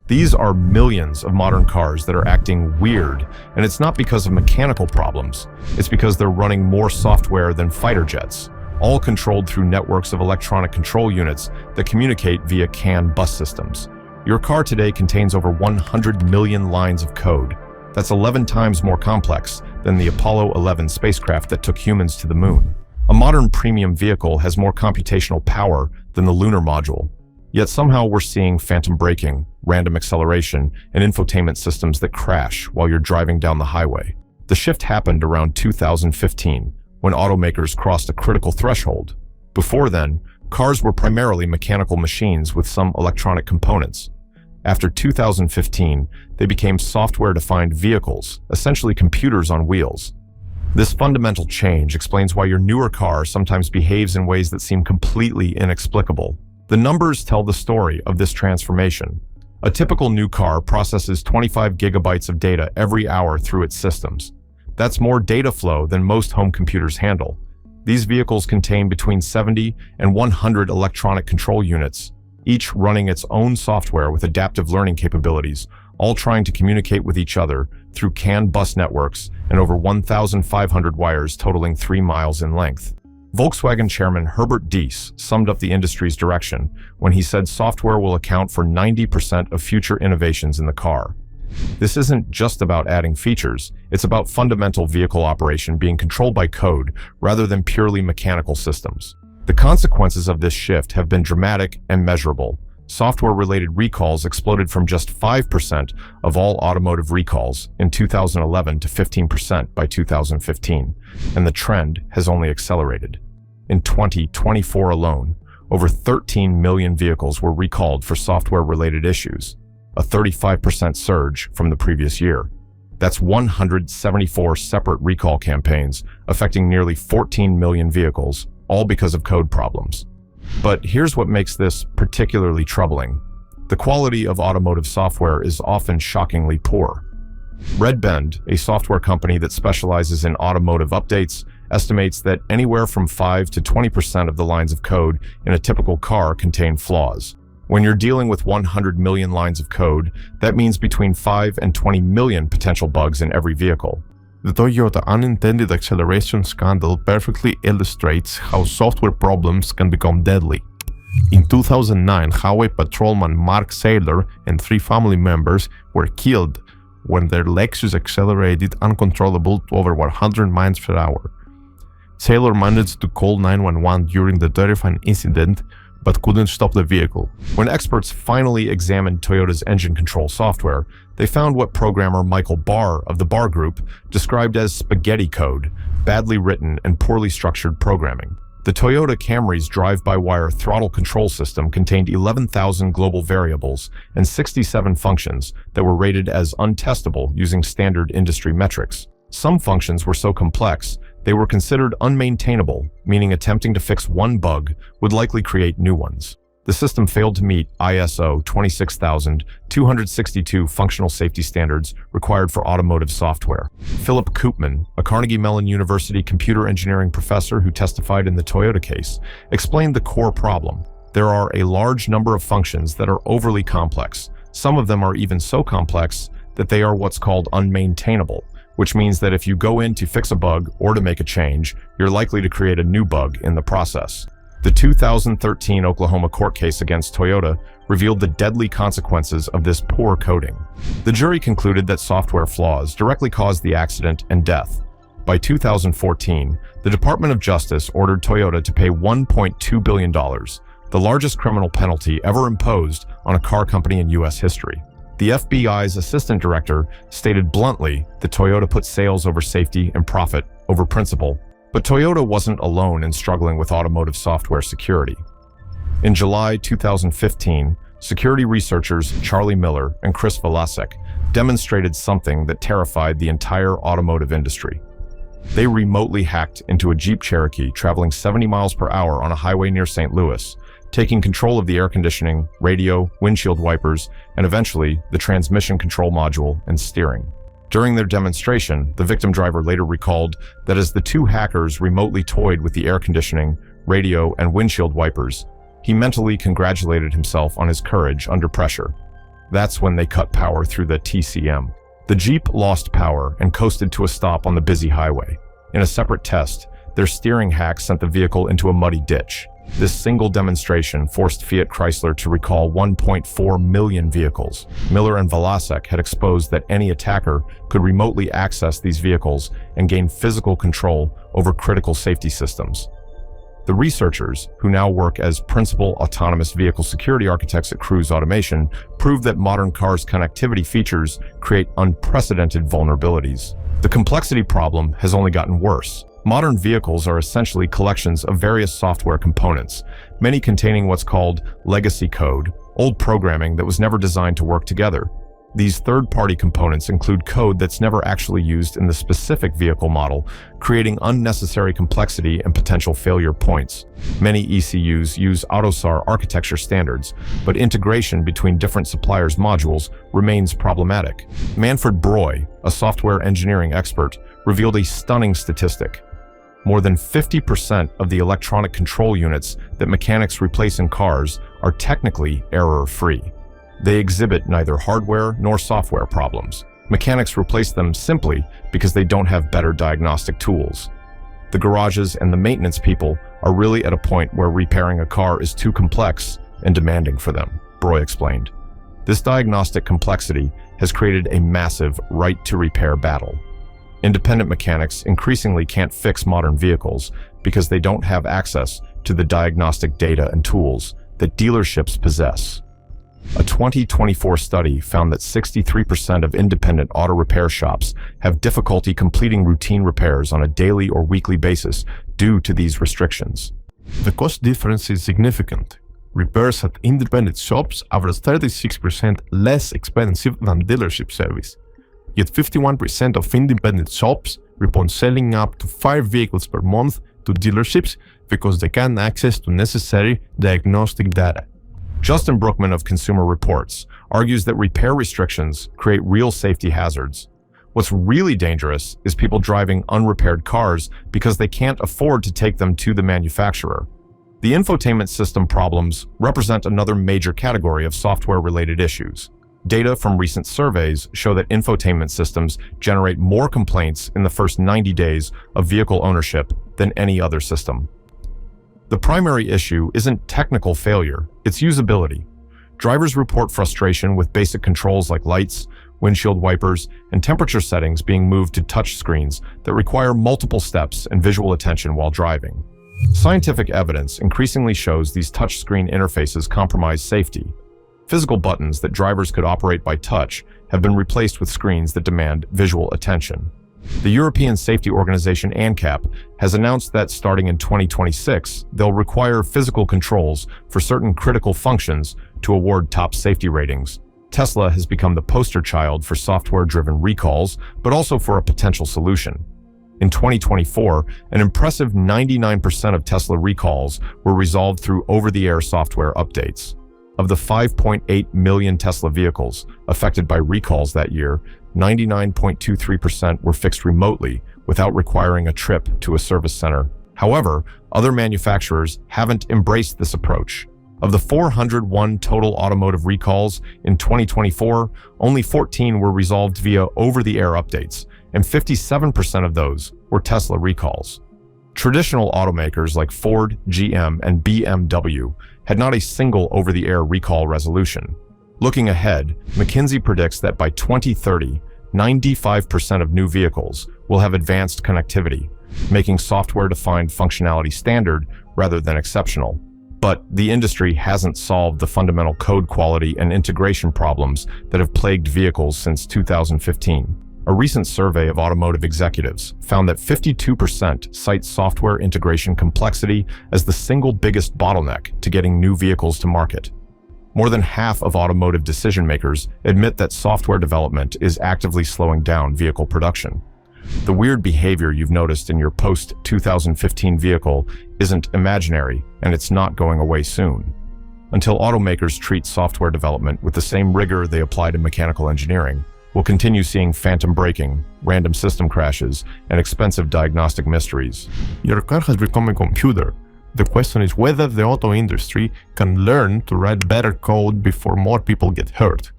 These are millions of modern cars that are acting weird, and it's not because of mechanical problems. It's because they're running more software than fighter jets, all controlled through networks of electronic control units that communicate via CAN bus systems. Your car today contains over 100 million lines of code. That's 11 times more complex than the Apollo 11 spacecraft that took humans to the moon. A modern premium vehicle has more computational power than the lunar module. Yet somehow we're seeing phantom braking, random acceleration, and infotainment systems that crash while you're driving down the highway. The shift happened around 2015, when automakers crossed a critical threshold. Before then, cars were primarily mechanical machines with some electronic components. After 2015, they became software-defined vehicles, essentially computers on wheels. This fundamental change explains why your newer car sometimes behaves in ways that seem completely inexplicable. The numbers tell the story of this transformation. A typical new car processes 25 gigabytes of data every hour through its systems. That's more data flow than most home computers handle. These vehicles contain between 70 and 100 electronic control units, each running its own software with adaptive learning capabilities, all trying to communicate with each other through CAN bus networks and over 1,500 wires totaling 3 miles in length. Volkswagen chairman Herbert Diess summed up the industry's direction when he said software will account for 90% of future innovations in the car. This isn't just about adding features, it's about fundamental vehicle operation being controlled by code rather than purely mechanical systems. The consequences of this shift have been dramatic and measurable. Software-related recalls exploded from just 5% of all automotive recalls in 2011 to 15% by 2015, and the trend has only accelerated. In 2024 alone, over 13 million vehicles were recalled for software-related issues, a 35% surge from the previous year. That's 174 separate recall campaigns affecting nearly 14 million vehicles, all because of code problems. But here's what makes this particularly troubling. The quality of automotive software is often shockingly poor. Redbend, a software company that specializes in automotive updates, estimates that anywhere from 5 to 20% of the lines of code in a typical car contain flaws. When you're dealing with 100 million lines of code, that means between 5 and 20 million potential bugs in every vehicle. The Toyota unintended acceleration scandal perfectly illustrates how software problems can become deadly. In 2009, highway patrolman Mark Saylor and 3 family members were killed when their Lexus accelerated uncontrollable to over 100 miles per hour. Saylor managed to call 911 during the terrifying incident, but couldn't stop the vehicle. When experts finally examined Toyota's engine control software, they found what programmer Michael Barr of the Barr Group described as spaghetti code, badly written and poorly structured programming. The Toyota Camry's drive-by-wire throttle control system contained 11,000 global variables and 67 functions that were rated as untestable using standard industry metrics. Some functions were so complex, they were considered unmaintainable, meaning attempting to fix one bug would likely create new ones. The system failed to meet ISO 26262 functional safety standards required for automotive software. Philip Koopman, a Carnegie Mellon University computer engineering professor who testified in the Toyota case, explained the core problem. There are a large number of functions that are overly complex. Some of them are even so complex that they are what's called unmaintainable, which means that if you go in to fix a bug or to make a change, you're likely to create a new bug in the process. The 2013 Oklahoma court case against Toyota revealed the deadly consequences of this poor coding. The jury concluded that software flaws directly caused the accident and death. By 2014, the Department of Justice ordered Toyota to pay $1.2 billion, the largest criminal penalty ever imposed on a car company in U.S. history. The FBI's assistant director stated bluntly that Toyota put sales over safety and profit over principle. But Toyota wasn't alone in struggling with automotive software security. In July 2015, security researchers Charlie Miller and Chris Velasek demonstrated something that terrified the entire automotive industry. They remotely hacked into a Jeep Cherokee traveling 70 miles per hour on a highway near St. Louis, taking control of the air conditioning, radio, windshield wipers, and eventually the transmission control module and steering. During their demonstration, the victim driver later recalled that as the two hackers remotely toyed with the air conditioning, radio, and windshield wipers, he mentally congratulated himself on his courage under pressure. That's when they cut power through the TCM. The Jeep lost power and coasted to a stop on the busy highway. In a separate test, their steering hack sent the vehicle into a muddy ditch. This single demonstration forced Fiat Chrysler to recall 1.4 million vehicles. Miller and Velasek had exposed that any attacker could remotely access these vehicles and gain physical control over critical safety systems. The researchers, who now work as principal autonomous vehicle security architects at Cruise Automation, proved that modern cars' connectivity features create unprecedented vulnerabilities. The complexity problem has only gotten worse. Modern vehicles are essentially collections of various software components, many containing what's called legacy code, old programming that was never designed to work together. These third-party components include code that's never actually used in the specific vehicle model, creating unnecessary complexity and potential failure points. Many ECUs use AUTOSAR architecture standards, but integration between different suppliers' modules remains problematic. Manfred Breuer, a software engineering expert, revealed a stunning statistic. More than 50% of the electronic control units that mechanics replace in cars are technically error-free. They exhibit neither hardware nor software problems. Mechanics replace them simply because they don't have better diagnostic tools. The garages and the maintenance people are really at a point where repairing a car is too complex and demanding for them, Breuer explained. This diagnostic complexity has created a massive right-to-repair battle. Independent mechanics increasingly can't fix modern vehicles because they don't have access to the diagnostic data and tools that dealerships possess. A 2024 study found that 63% of independent auto repair shops have difficulty completing routine repairs on a daily or weekly basis due to these restrictions. The cost difference is significant. Repairs at independent shops average 36% less expensive than dealership service. Yet 51% of independent shops report selling up to 5 vehicles per month to dealerships because they can't access to necessary diagnostic data. Justin Brookman of Consumer Reports argues that repair restrictions create real safety hazards. What's really dangerous is people driving unrepaired cars because they can't afford to take them to the manufacturer. The infotainment system problems represent another major category of software-related issues. Data from recent surveys show that infotainment systems generate more complaints in the first 90 days of vehicle ownership than any other system. The primary issue isn't technical failure, it's usability. Drivers report frustration with basic controls like lights, windshield wipers, and temperature settings being moved to touch screens that require multiple steps and visual attention while driving. Scientific evidence increasingly shows these touchscreen interfaces compromise safety. Physical buttons that drivers could operate by touch have been replaced with screens that demand visual attention. The European safety organization ANCAP has announced that starting in 2026, they'll require physical controls for certain critical functions to award top safety ratings. Tesla has become the poster child for software-driven recalls, but also for a potential solution. In 2024, an impressive 99% of Tesla recalls were resolved through over-the-air software updates. Of the 5.8 million Tesla vehicles affected by recalls that year, 99.23% were fixed remotely without requiring a trip to a service center. However, other manufacturers haven't embraced this approach. Of the 401 total automotive recalls in 2024, only 14 were resolved via over-the-air updates, and 57% of those were Tesla recalls. Traditional automakers like Ford, GM, and BMW had not a single over-the-air recall resolution. Looking ahead, McKinsey predicts that by 2030, 95% of new vehicles will have advanced connectivity, making software-defined functionality standard rather than exceptional. But the industry hasn't solved the fundamental code quality and integration problems that have plagued vehicles since 2015. A recent survey of automotive executives found that 52% cite software integration complexity as the single biggest bottleneck to getting new vehicles to market. More than half of automotive decision makers admit that software development is actively slowing down vehicle production. The weird behavior you've noticed in your post-2015 vehicle isn't imaginary, and it's not going away soon. Until automakers treat software development with the same rigor they apply to mechanical engineering, we'll continue seeing phantom braking, random system crashes, and expensive diagnostic mysteries. Your car has become a computer. The question is whether the auto industry can learn to write better code before more people get hurt.